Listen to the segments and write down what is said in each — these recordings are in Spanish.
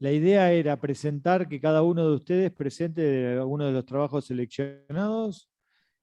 La idea era presentar que cada uno de ustedes presente alguno de los trabajos seleccionados,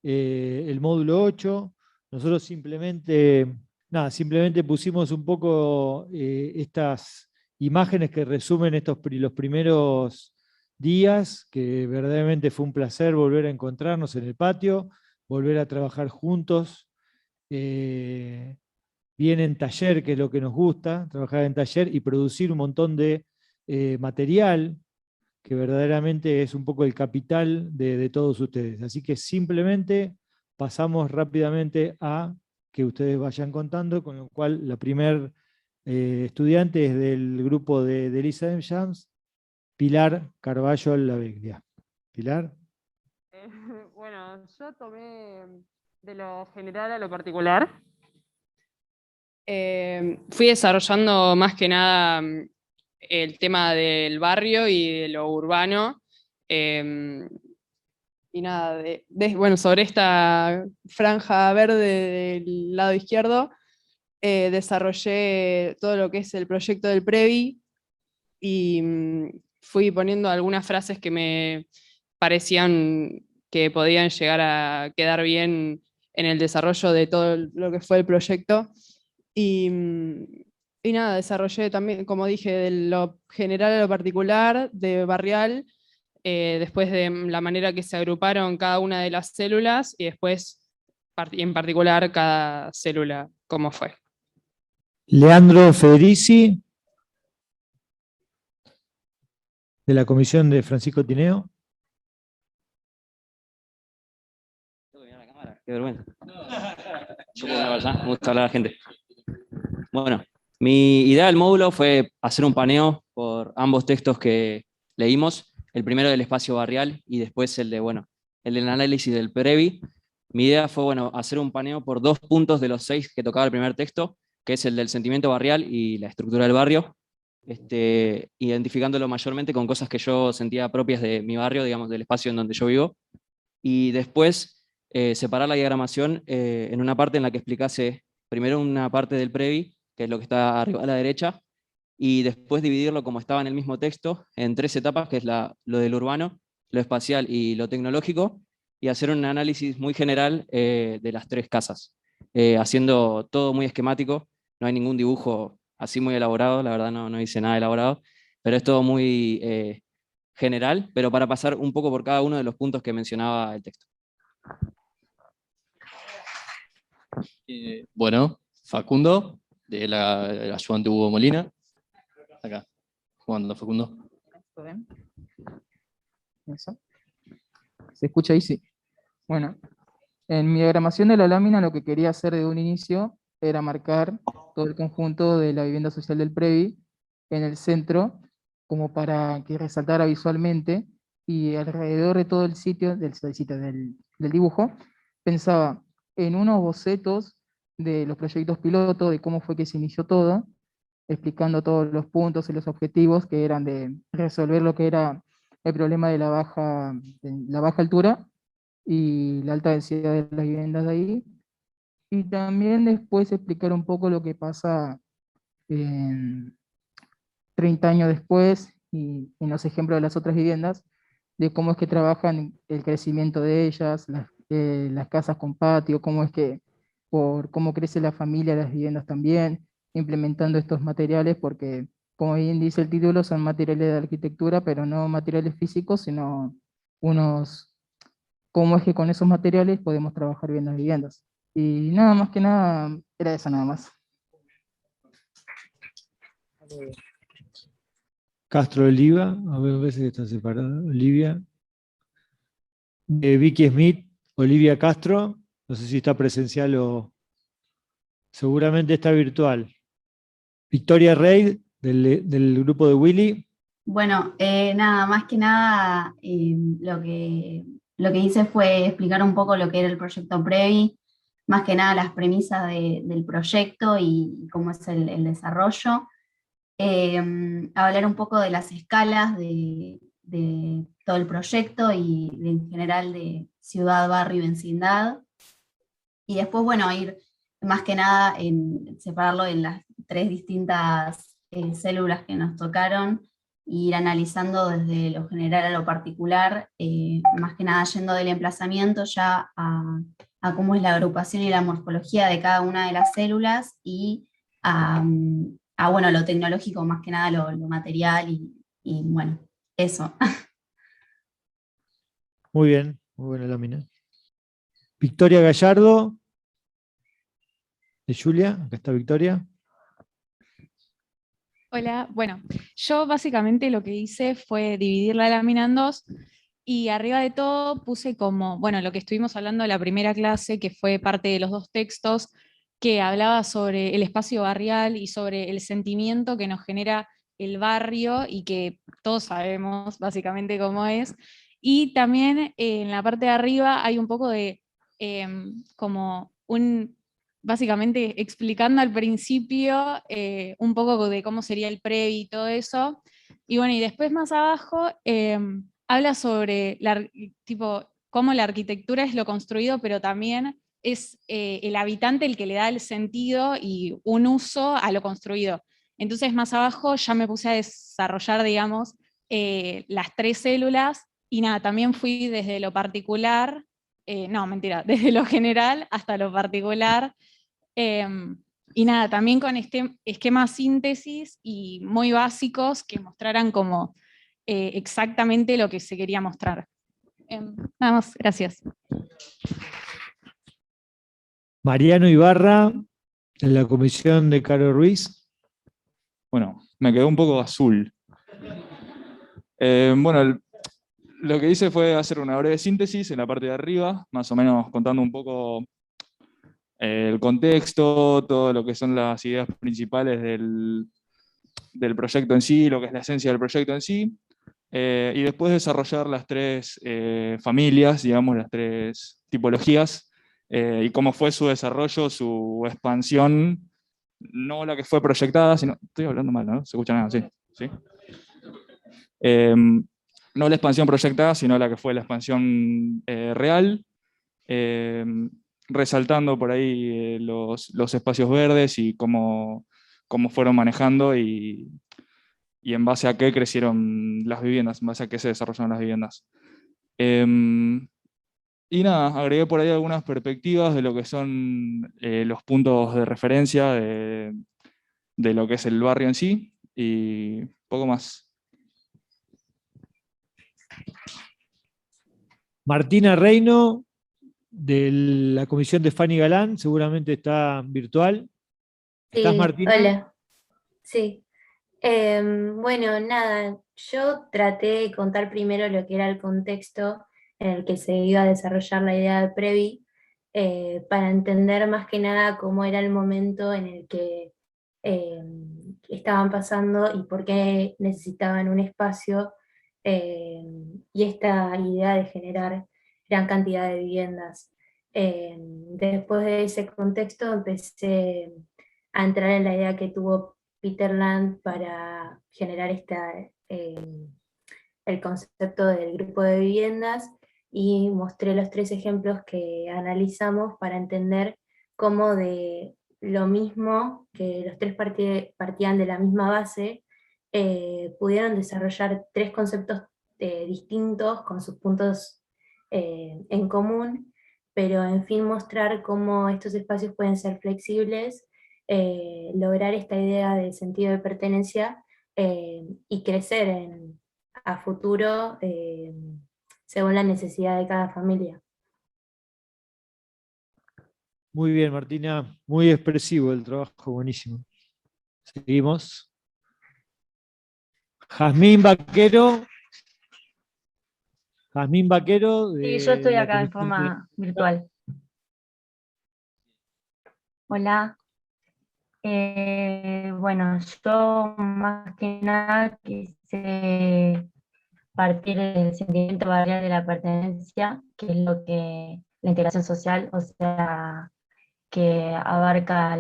el módulo 8. Nosotros simplemente pusimos un poco estas imágenes que resumen los primeros días, que verdaderamente fue un placer volver a encontrarnos en el patio, volver a trabajar juntos, bien en taller, que es lo que nos gusta, trabajar en taller y producir un montón de material, que verdaderamente es un poco el capital de todos ustedes. Así que simplemente pasamos rápidamente a que ustedes vayan contando, con lo cual la primer estudiante es del grupo de Elisa M. Jams, Pilar Carballo Laveglia. Pilar. Bueno, yo tomé de lo general a lo particular. Fui desarrollando más que nada el tema del barrio y de lo urbano. Y nada, bueno, sobre esta franja verde del lado izquierdo, desarrollé todo lo que es el proyecto del Previ y fui poniendo algunas frases que me parecían que podían llegar a quedar bien en el desarrollo de todo lo que fue el proyecto. Y, y nada, desarrollé también, como dije, de lo general a lo particular, de barrial, después de la manera que se agruparon cada una de las células y después, en particular, cada célula, cómo fue. Leandro Federici, de la comisión de Francisco Tineo. Qué vergüenza. Yo puedo hablar ya, me gusta hablar a la gente. Bueno, mi idea del módulo fue hacer un paneo por ambos textos que leímos, el primero del espacio barrial y después el del análisis del Previ. Mi idea fue, hacer un paneo por 2 puntos de los 6 que tocaba el primer texto, que es el del sentimiento barrial y la estructura del barrio, identificándolo mayormente con cosas que yo sentía propias de mi barrio, digamos, del espacio en donde yo vivo, y después separar la diagramación en una parte en la que explicase primero una parte del Previ, que es lo que está arriba a la derecha, y después dividirlo como estaba en el mismo texto, en 3 etapas, que es lo del urbano, lo espacial y lo tecnológico, y hacer un análisis muy general de las 3 casas, haciendo todo muy esquemático, no hay ningún dibujo así muy elaborado, la verdad no hice nada elaborado, pero es todo muy general, pero para pasar un poco por cada uno de los puntos que mencionaba el texto. Bueno, Facundo, del ayudante Hugo Molina. Acá, jugando Facundo. ¿Eso? ¿Se escucha ahí? Sí. Bueno, en mi diagramación de la lámina lo que quería hacer de un inicio era marcar todo el conjunto de la vivienda social del Previ en el centro, como para que resaltara visualmente, y alrededor de todo el sitio, del dibujo, pensaba en unos bocetos de los proyectos piloto, de cómo fue que se inició todo, explicando todos los puntos y los objetivos que eran de resolver lo que era el problema de la baja altura y la alta densidad de las viviendas de ahí, y también después explicar un poco lo que pasa en 30 años después y en los ejemplos de las otras viviendas, de cómo es que trabajan el crecimiento de ellas, las casas con patio, cómo crece la familia, las viviendas también, implementando estos materiales, porque como bien dice el título, son materiales de arquitectura, pero no materiales físicos, sino cómo es que con esos materiales podemos trabajar bien las viviendas. Y nada, más que nada, era eso nada más. Castro Oliva, a veces está separada, Olivia. Vicky Smith, Olivia Castro, no sé si está presencial o seguramente está virtual. Victoria Rey, del grupo de Willy. Bueno, nada, más que nada lo que hice fue explicar un poco lo que era el proyecto Previ, más que nada las premisas del proyecto y cómo es el desarrollo. Hablar un poco de las escalas de todo el proyecto y en general de ciudad, barrio y vecindad. Y después, bueno, ir más que nada separarlo en las 3 distintas células que nos tocaron, ir analizando desde lo general a lo particular, más que nada yendo del emplazamiento ya a cómo es la agrupación y la morfología de cada una de las células y bueno, lo tecnológico, más que nada lo material y bueno, eso. Muy bien, muy buena lámina. Victoria Gallardo, de Julia, acá está Victoria. Hola, bueno, yo básicamente lo que hice fue dividir la lámina en dos y arriba de todo puse como, bueno, lo que estuvimos hablando en la primera clase, que fue parte de los dos textos, que hablaba sobre el espacio barrial y sobre el sentimiento que nos genera el barrio y que todos sabemos básicamente cómo es. Y también en la parte de arriba hay un poco de como básicamente explicando al principio un poco de cómo sería el previ y todo eso. Y bueno, y después más abajo habla sobre tipo, cómo la arquitectura es lo construido, pero también es el habitante el que le da el sentido y un uso a lo construido. Entonces más abajo ya me puse a desarrollar, digamos, las tres células, y nada, también fui desde lo particular, no, mentira, desde lo general hasta lo particular, y nada, también con esquemas síntesis y muy básicos que mostraran como exactamente lo que se quería mostrar. Nada más, gracias. Mariano Ibarra, en la comisión de Caro Ruiz. Bueno, me quedó un poco azul. Bueno, lo que hice fue hacer una breve síntesis en la parte de arriba, más o menos contando un poco el contexto, todo lo que son las ideas principales del proyecto en sí, lo que es la esencia del proyecto en sí, y después desarrollar las tres familias, digamos, las tres tipologías, y cómo fue su desarrollo, su expansión, no la que fue proyectada, sino... Estoy hablando mal, ¿no? ¿Se escucha nada? Sí. ¿Sí? No la expansión proyectada, sino la que fue la expansión real, resaltando por ahí los espacios verdes y cómo fueron manejando y en base a qué crecieron las viviendas, en base a qué se desarrollaron las viviendas. Y nada, agregué por ahí algunas perspectivas de lo que son los puntos de referencia de lo que es el barrio en sí, y poco más. Martina Reino, de la comisión de Fanny Galán, seguramente está virtual. ¿Estás, Sí, Martina? hola. Sí. Bueno, nada, yo traté de contar primero lo que era el contexto en el que se iba a desarrollar la idea de Previ, para entender más que nada cómo era el momento en el que estaban pasando y por qué necesitaban un espacio, y esta idea de generar gran cantidad de viviendas. Después de ese contexto empecé a entrar en la idea que tuvo Peter Land para generar el concepto del grupo de viviendas, y mostré los tres ejemplos que analizamos para entender cómo de lo mismo, que los tres partían de la misma base, pudieron desarrollar tres conceptos distintos con sus puntos en común, pero en fin mostrar cómo estos espacios pueden ser flexibles, lograr esta idea de sentido de pertenencia, y crecer a futuro según la necesidad de cada familia. Muy bien, Martina. Muy expresivo el trabajo, buenísimo. Seguimos. Jazmín Vaquero. Jazmín Vaquero. Sí, yo estoy la acá en comisión forma virtual. Hola. Bueno, yo más que nada quise partir del sentimiento barrial de la pertenencia, que es lo que la integración social, o sea, que abarca a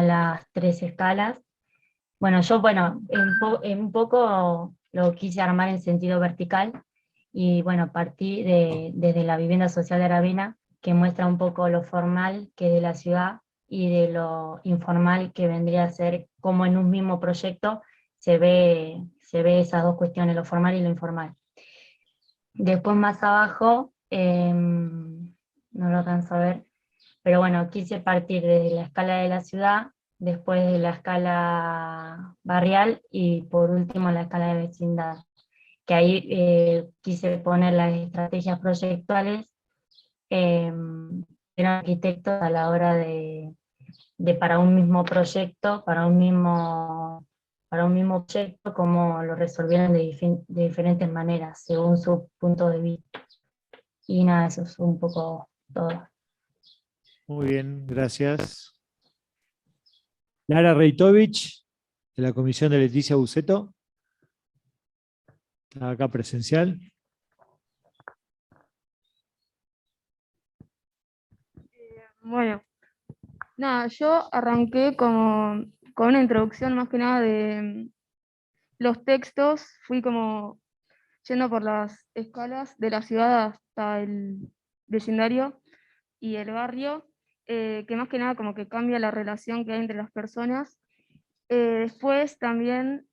las tres escalas. Bueno, yo en un poco lo quise armar en sentido vertical, y bueno, partí desde la vivienda social de Aravena, que muestra un poco lo formal que es de la ciudad y de lo informal que vendría a ser, como en un mismo proyecto se se ve esas dos cuestiones, lo formal y lo informal. Después más abajo, no lo alcanzo a ver, pero bueno, quise partir de la escala de la ciudad, después de la escala barrial y por último la escala de vecindad, que ahí quise poner las estrategias proyectuales de los arquitectos a la hora de para un mismo proyecto, para un mismo proyecto, cómo lo resolvieron de diferentes maneras, según su punto de vista. Y nada, eso es un poco todo. Muy bien, gracias. Lara Reitovich, de la comisión de Leticia Buceto. Está acá presencial. Bueno, nada, yo arranqué con una introducción más que nada de los textos, fui como yendo por las escalas de la ciudad hasta el vecindario y el barrio, que más que nada como que cambia la relación que hay entre las personas. Después también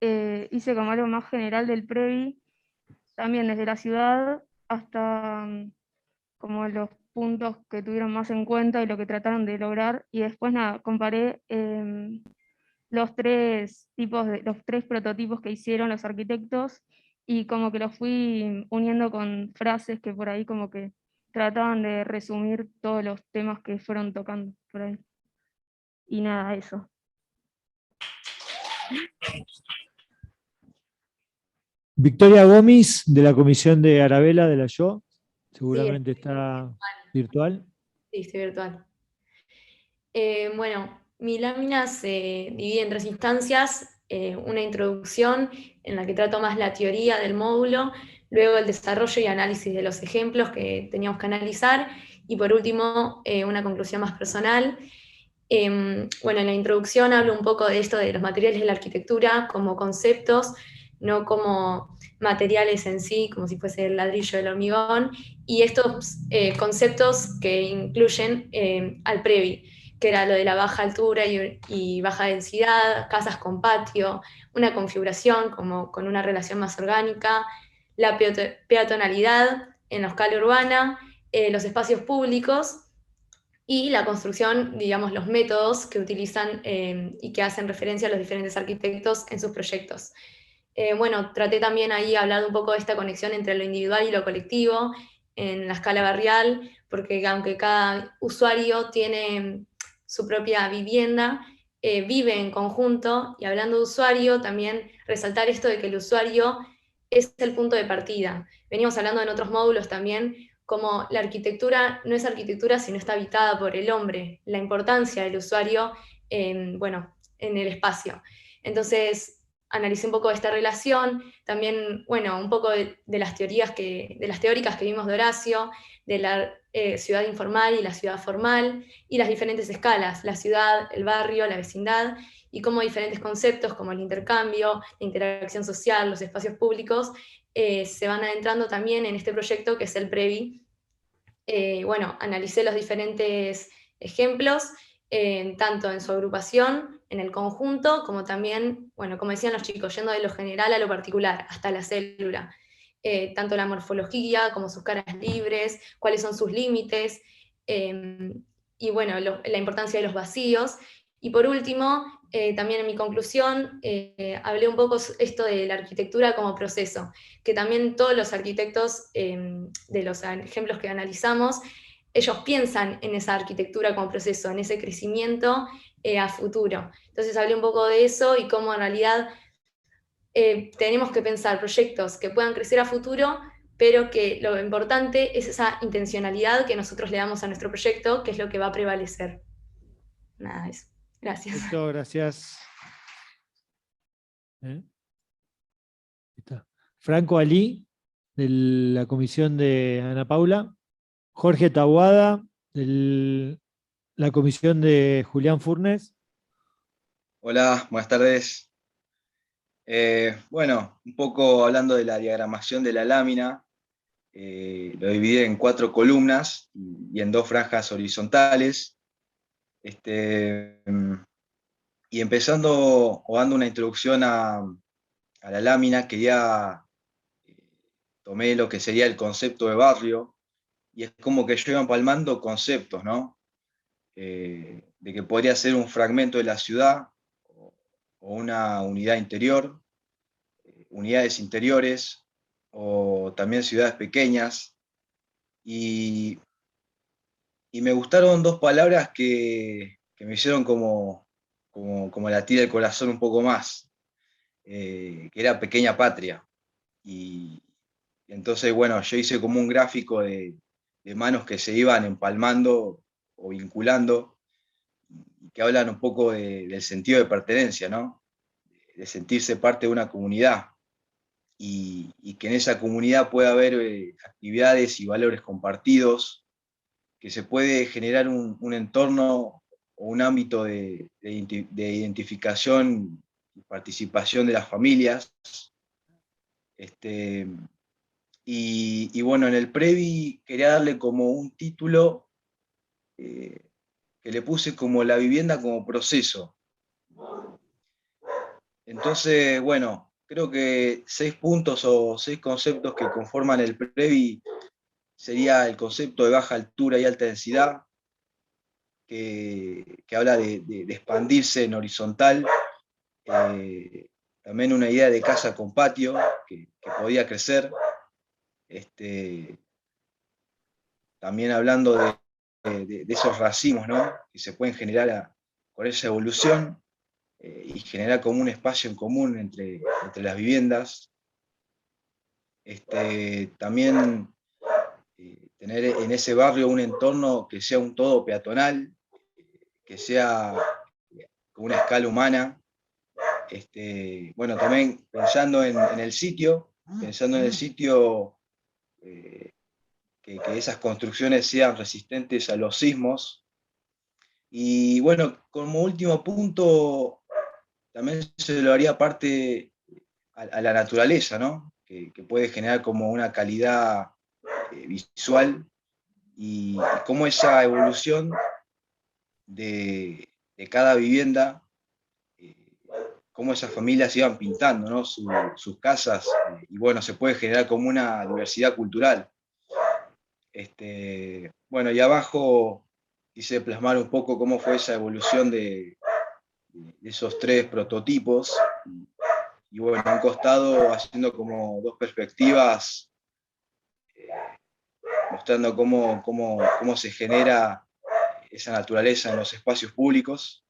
hice como algo más general del Previ, también desde la ciudad hasta como los puntos que tuvieron más en cuenta y lo que trataron de lograr, y después nada, comparé los tres prototipos que hicieron los arquitectos, y como que los fui uniendo con frases que por ahí como que trataban de resumir todos los temas que fueron tocando por ahí. Y nada, eso. Victoria Gómez, de la comisión de Arabella de la YO, seguramente está virtual. Sí, estoy virtual. Bueno, mi lámina se divide en 3 instancias, una introducción en la que trato más la teoría del módulo, luego el desarrollo y análisis de los ejemplos que teníamos que analizar, y por último una conclusión más personal. Bueno, en la introducción hablo un poco de esto de los materiales de la arquitectura como conceptos, no como materiales en sí, como si fuese el ladrillo del hormigón, y estos conceptos que incluyen al Previ, que era lo de la baja altura y baja densidad, casas con patio, una configuración como con una relación más orgánica, la peatonalidad en la escala urbana, los espacios públicos y la construcción, digamos, los métodos que utilizan y que hacen referencia a los diferentes arquitectos en sus proyectos. Bueno, traté también ahí de hablar un poco de esta conexión entre lo individual y lo colectivo en la escala barrial, porque aunque cada usuario tiene su propia vivienda, vive en conjunto, y hablando de usuario, también resaltar esto de que el usuario es el punto de partida. Venimos hablando en otros módulos también, como la arquitectura no es arquitectura si no está habitada por el hombre, la importancia del usuario bueno, en el espacio. Entonces, analicé un poco esta relación, también, bueno, un poco de las teóricas que vimos de Horacio, de la ciudad informal y la ciudad formal, y las diferentes escalas, la ciudad, el barrio, la vecindad, y cómo diferentes conceptos como el intercambio, la interacción social, los espacios públicos, se van adentrando también en este proyecto que es el Previ. Bueno, analicé los diferentes ejemplos, tanto en su agrupación, en el conjunto, como también, bueno, como decían los chicos, yendo de lo general a lo particular, hasta la célula. Tanto la morfología como sus caras libres, cuáles son sus límites, y bueno, la importancia de los vacíos. Y por último, también en mi conclusión, hablé un poco esto de la arquitectura como proceso, que también todos los arquitectos de los ejemplos que analizamos, ellos piensan en esa arquitectura como proceso, en ese crecimiento a futuro. Entonces hablé un poco de eso y cómo en realidad tenemos que pensar proyectos que puedan crecer a futuro, pero que lo importante es esa intencionalidad que nosotros le damos a nuestro proyecto, que es lo que va a prevalecer. Nada, eso. Gracias. Perfecto, gracias. Franco Ali, de la comisión de Ana Paula. Jorge Taboada, de la comisión de Julián Furnes. Hola, buenas tardes. Bueno, un poco hablando de la diagramación de la lámina, lo dividí en 4 columnas y en 2 franjas horizontales. Y empezando o dando una introducción a a la lámina, tomé lo que sería el concepto de barrio, y es como que yo iba empalmando conceptos, ¿no? De que podría ser un fragmento de la ciudad, o una unidad interior, unidades interiores, o también ciudades pequeñas, y me gustaron dos palabras que me hicieron como latir el corazón un poco más, que era pequeña patria. Y entonces, bueno, yo hice como un gráfico de manos que se iban empalmando o vinculando, que hablan un poco del sentido de pertenencia, ¿no? De sentirse parte de una comunidad, y que en esa comunidad pueda haber actividades y valores compartidos, que se puede generar un entorno o un ámbito de identificación y participación de las familias. Y bueno, en el Previ quería darle como un título que le puse como la vivienda como proceso. Entonces, bueno, creo que 6 puntos o 6 conceptos que conforman el Previ sería el concepto de baja altura y alta densidad, que habla de expandirse en horizontal, también una idea de casa con patio, que podía crecer, también hablando de esos racimos, ¿no? Que se pueden generar con esa evolución, y generar como un espacio en común entre las viviendas. También tener en ese barrio un entorno que sea un todo peatonal, que sea con una escala humana. Bueno, también pensando en el sitio, que esas construcciones sean resistentes a los sismos. Y bueno, como último punto, también se lo haría parte a la naturaleza, ¿no? Que puede generar como una calidad visual, y cómo esa evolución de cada vivienda, cómo esas familias iban pintando, ¿no? sus casas, y bueno, se puede generar como una diversidad cultural. Bueno, y abajo quise plasmar un poco cómo fue esa evolución de esos 3 prototipos, y bueno, a un costado haciendo como 2 perspectivas, mostrando cómo se genera esa naturaleza en los espacios públicos,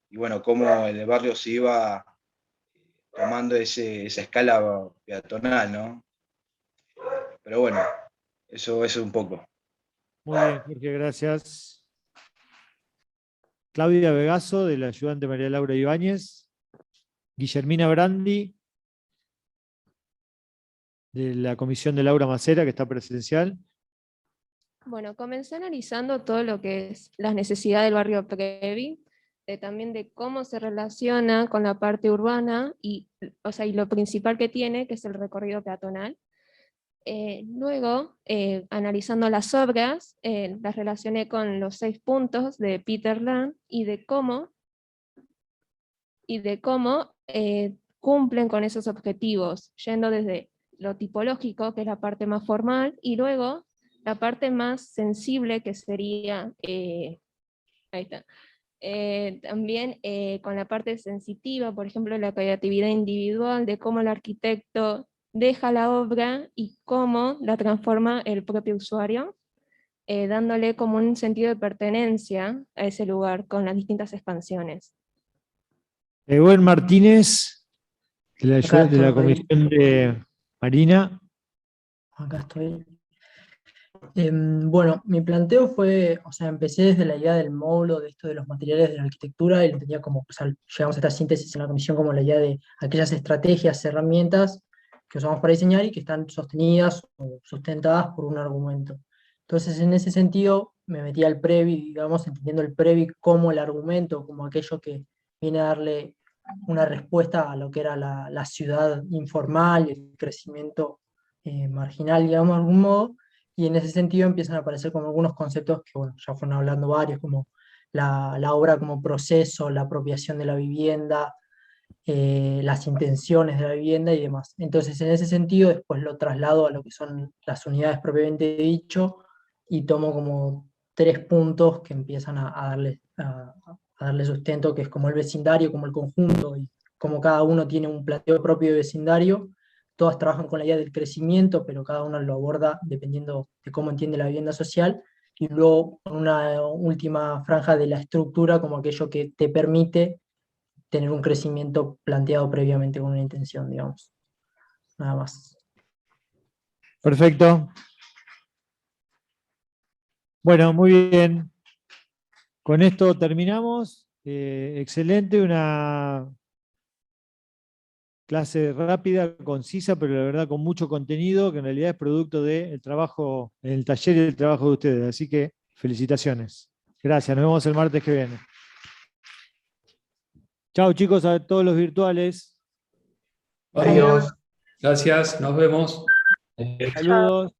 y bueno, cómo el barrio se iba tomando esa escala peatonal, ¿no? Pero bueno, eso es un poco. Muy bien, Jorge, gracias. Claudia Vegaso, de la ayudante María Laura Ibáñez. Guillermina Brandi, de la comisión de Laura Macera, que está presencial. Bueno, comencé analizando todo lo que es las necesidades del barrio Previ, también de cómo se relaciona con la parte urbana, y lo principal que tiene, que es el recorrido peatonal. Luego, analizando las obras, las relacioné con los 6 puntos de Peter Land, y de cómo cumplen con esos objetivos, yendo desde lo tipológico, que es la parte más formal, y luego la parte más sensible, que sería, ahí está, también con la parte sensitiva, por ejemplo, la creatividad individual, de cómo el arquitecto deja la obra y cómo la transforma el propio usuario, dándole como un sentido de pertenencia a ese lugar con las distintas expansiones. Ewen Martínez, de Acá la estoy. comisión de Marina. Acá estoy. Bueno, mi planteo fue, empecé desde la idea del módulo, de esto de los materiales de la arquitectura, y lo entendía como, llegamos a esta síntesis en la comisión como la idea de aquellas estrategias, herramientas que usamos para diseñar y que están sostenidas o sustentadas por un argumento. Entonces, en ese sentido, me metí al Previ, digamos, entendiendo el Previ como el argumento, como aquello que viene a darle una respuesta a lo que era la ciudad informal, el crecimiento marginal, digamos, de algún modo. Y en ese sentido empiezan a aparecer como algunos conceptos que, bueno, ya fueron hablando varios, como la obra como proceso, la apropiación de la vivienda, las intenciones de la vivienda y demás. Entonces, en ese sentido, después lo traslado a lo que son las unidades propiamente dicho y tomo como 3 puntos que empiezan a darle sustento, que es como el vecindario, como el conjunto, y como cada uno tiene un planteo propio de vecindario. Todas trabajan con la idea del crecimiento, pero cada uno lo aborda dependiendo de cómo entiende la vivienda social. Y luego una última franja de la estructura, como aquello que te permite tener un crecimiento planteado previamente con una intención, digamos. Nada más. Perfecto. Bueno, muy bien. Con esto terminamos. Excelente, una clase rápida, concisa, pero la verdad con mucho contenido, que en realidad es producto del trabajo, en el taller y el trabajo de ustedes. Así que felicitaciones. Gracias, nos vemos el martes que viene. Chao chicos, a todos los virtuales. Adiós. Gracias, nos vemos. Saludos.